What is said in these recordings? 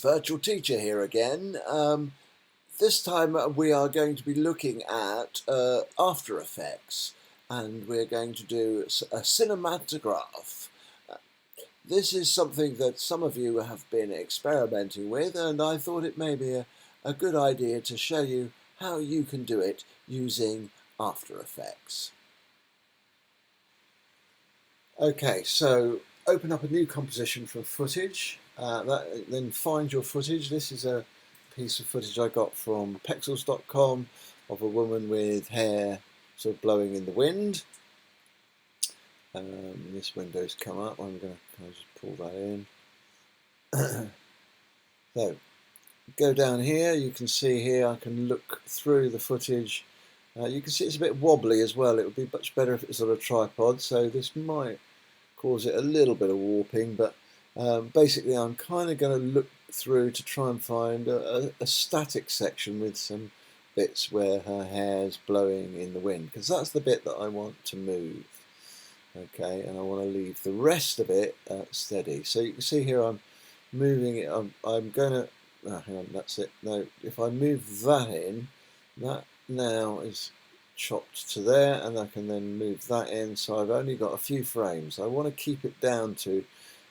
Virtual Teacher here again. This time we are going to be looking at After Effects, and we're going to do a cinematograph. This is something that some of you have been experimenting with, and I thought it may be a good idea to show you how you can do it using After Effects. Okay, so open up a new composition from footage, then find your footage. This is a piece of footage I got from pexels.com of a woman with hair sort of blowing in the wind. This window's come up. I'm going to kind of just pull that in. So go down here, you can see here I can look through the footage. You can see it's a bit wobbly as well. It would be much better if it was on a tripod, so this might cause it a little bit of warping, but basically I'm kind of going to look through to try and find a static section with some bits where her hair's blowing in the wind, because that's the bit that I want to move. Okay, and I want to leave the rest of it steady. So you can see here I'm moving it. I'm going to, hang on, that's it. No, if I move that in, that now is chopped to there, and I can then move that in, so I've only got a few frames. I want to keep it down to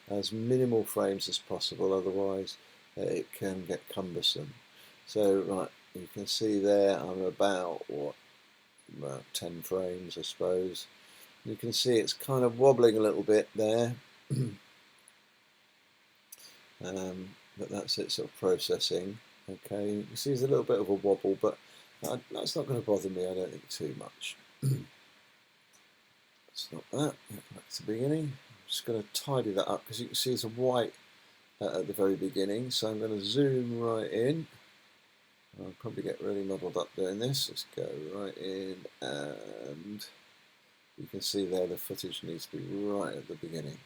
as minimal frames as possible, otherwise it can get cumbersome. So right, you can see there I'm about 10 frames, I suppose. You can see it's kind of wobbling a little bit there. But that's it sort of processing. Okay, you can see there's a little bit of a wobble, but that's not going to bother me, I don't think, too much. Stop that, back to the beginning. I'm just going to tidy that up because you can see there's a white at the very beginning, so I'm going to zoom right in. I'll probably get really muddled up doing this. Let's go right in, and you can see there the footage needs to be right at the beginning.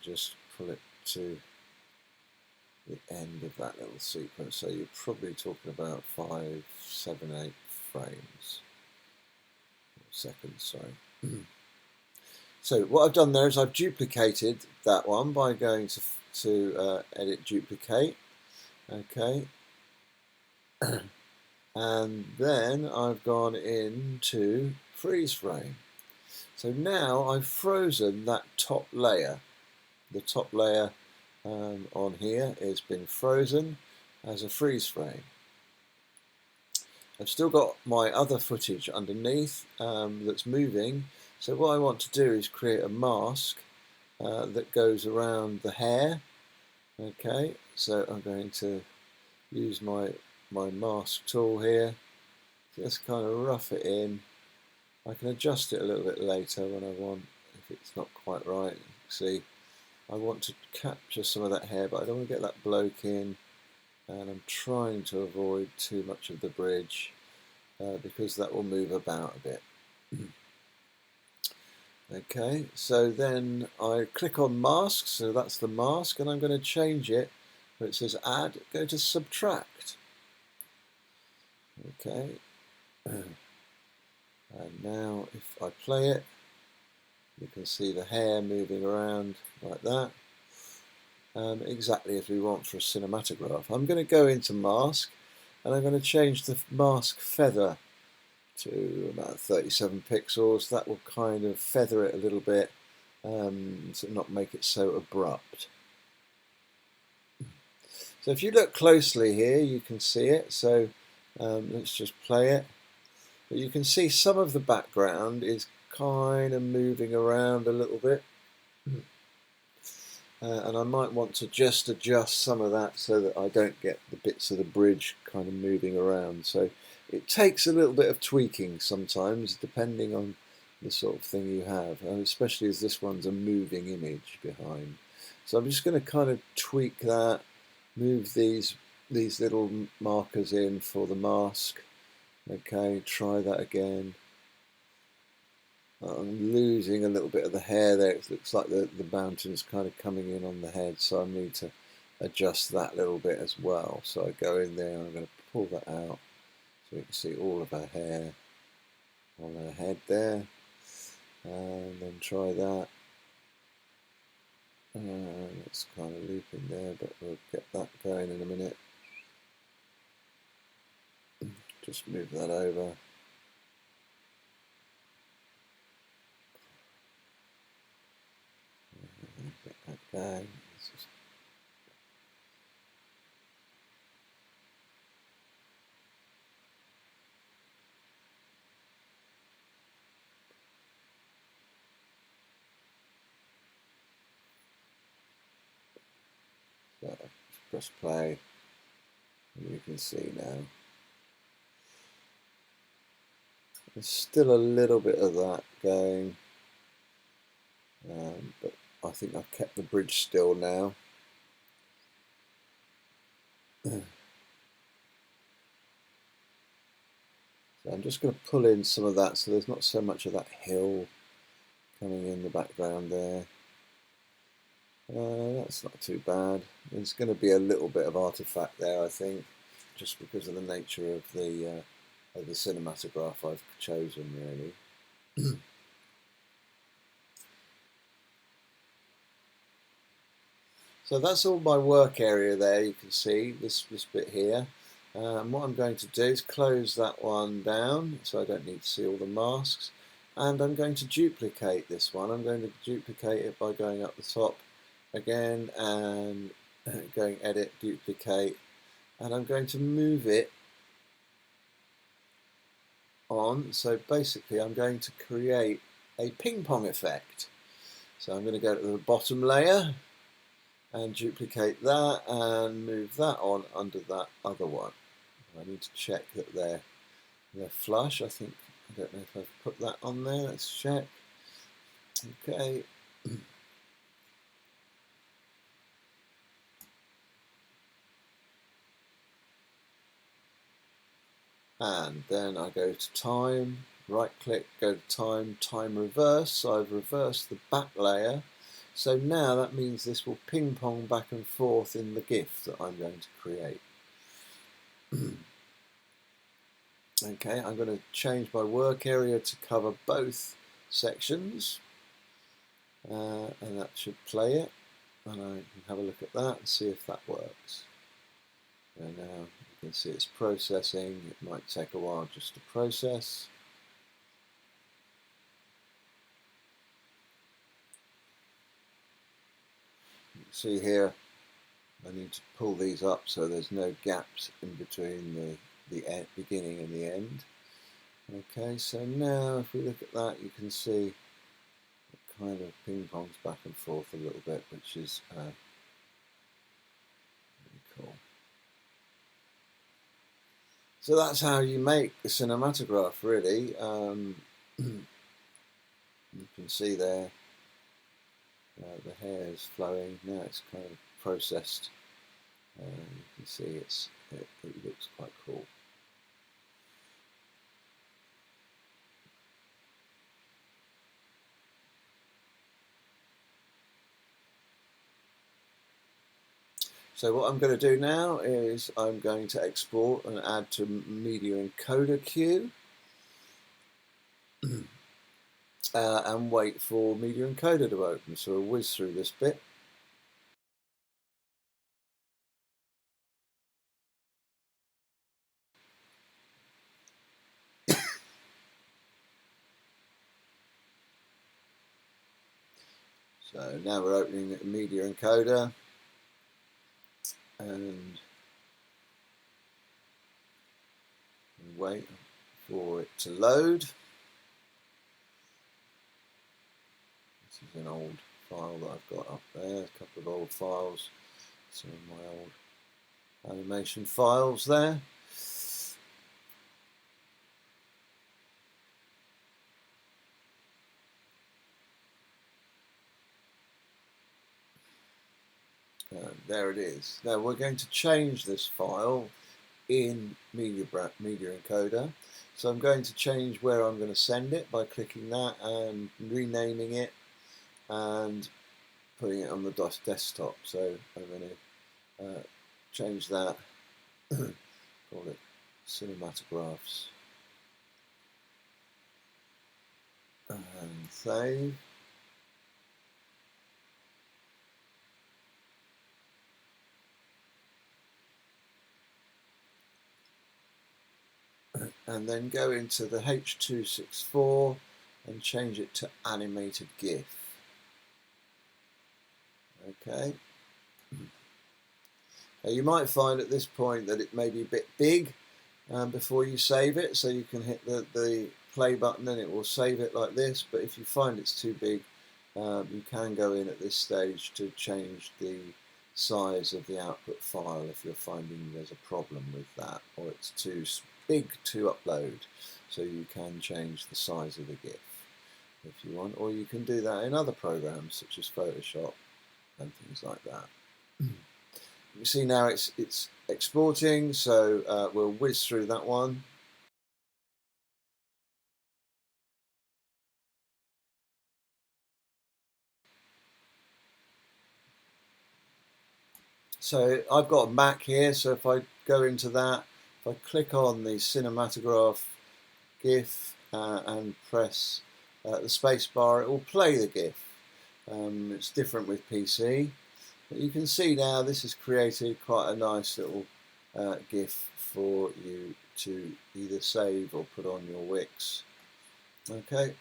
Just pull it to the end of that little sequence, so you're probably talking about 5, 7, 8 frames. Seconds, sorry. So what I've done there is I've duplicated that one by going to edit duplicate. Okay. And then I've gone into freeze frame. So now I've frozen that top layer. The top layer on here has been frozen as a freeze frame. I've still got my other footage underneath that's moving, so what I want to do is create a mask that goes around the hair. Okay, so I'm going to use my mask tool here, just kind of rough it in. I can adjust it a little bit later when I want, if it's not quite right. You can see I want to capture some of that hair, but I don't want to get that bloke in, and I'm trying to avoid too much of the bridge because that will move about a bit. Okay, so then I click on mask, so that's the mask, and I'm going to change it where it says add, go to subtract. Okay, and now if I play it, you can see the hair moving around like that, exactly as we want for a cinematograph. I'm going to go into mask, and I'm going to change the mask feather to about 37 pixels. That will kind of feather it a little bit, to not make it so abrupt. So if you look closely here, you can see it. So let's just play it. But you can see some of the background is kind of moving around a little bit. And I might want to just adjust some of that so that I don't get the bits of the bridge kind of moving around. So it takes a little bit of tweaking sometimes, depending on the sort of thing you have, and especially as this one's a moving image behind. So I'm just going to kind of tweak that, move these little markers in for the mask. Okay, try that again. I'm losing a little bit of the hair there. It looks like the mountain's kind of coming in on the head, so I need to adjust that little bit as well. So I go in there, I'm going to pull that out so you can see all of her hair on her head there, and then try that. It's kind of looping there, but we'll get that going in a minute. Just move that over. Get that going. So just press play, and you can see now. There's still a little bit of that going, but I think I've kept the bridge still now. So I'm just going to pull in some of that so there's not so much of that hill coming in the background there. That's not too bad. There's going to be a little bit of artifact there, I think, just because of the nature of the cinematograph I've chosen, really. So that's all my work area there. You can see this bit here. What I'm going to do is close that one down so I don't need to see all the masks, and I'm going to duplicate this one. I'm going to duplicate it by going up the top again and going edit, duplicate, and I'm going to move it on. So basically I'm going to create a ping pong effect. So I'm going to go to the bottom layer and duplicate that and move that on under that other one. I need to check that they're flush. I don't know if I've put that on there. Let's check. Okay. And then I go to time, right click, go to time reverse. So I've reversed the back layer. So now that means this will ping pong back and forth in the GIF that I'm going to create. Okay, I'm going to change my work area to cover both sections, and that should play it, and I can have a look at that and see if that works. And now you can see it's processing. It might take a while just to process. You can see here I need to pull these up so there's no gaps in between the beginning and the end. Okay, so now if we look at that, you can see it kind of ping pongs back and forth a little bit, which is really cool. So that's how you make a cinematograph, really. You can see there the hair is flowing. Now it's kind of processed. You can see it looks quite cool. So what I'm going to do now is I'm going to export and add to Media Encoder queue and wait for Media Encoder to open. So we'll whiz through this bit. So now we're opening the Media Encoder and wait for it to load. This is an old file that I've got up there, a couple of old files, some of my old animation files there. There it is. Now we're going to change this file in Media Encoder. So I'm going to change where I'm going to send it by clicking that and renaming it and putting it on the desktop. So I'm going to change that, call it cinematographs, and save. and then go into the H.264 and change it to animated GIF. Okay. Now you might find at this point that it may be a bit big before you save it, so you can hit the play button and it will save it like this, but if you find it's too big, you can go in at this stage to change the size of the output file if you're finding there's a problem with that, or it's too big to upload. So you can change the size of the GIF if you want, or you can do that in other programs such as Photoshop and things like that. You see now it's exporting, so we'll whiz through that one. So I've got a Mac here, so if I go into that, if I click on the cinematograph GIF and press the space bar, it will play the GIF. It's different with PC, but you can see now this has created quite a nice little GIF for you to either save or put on your Wix. Okay.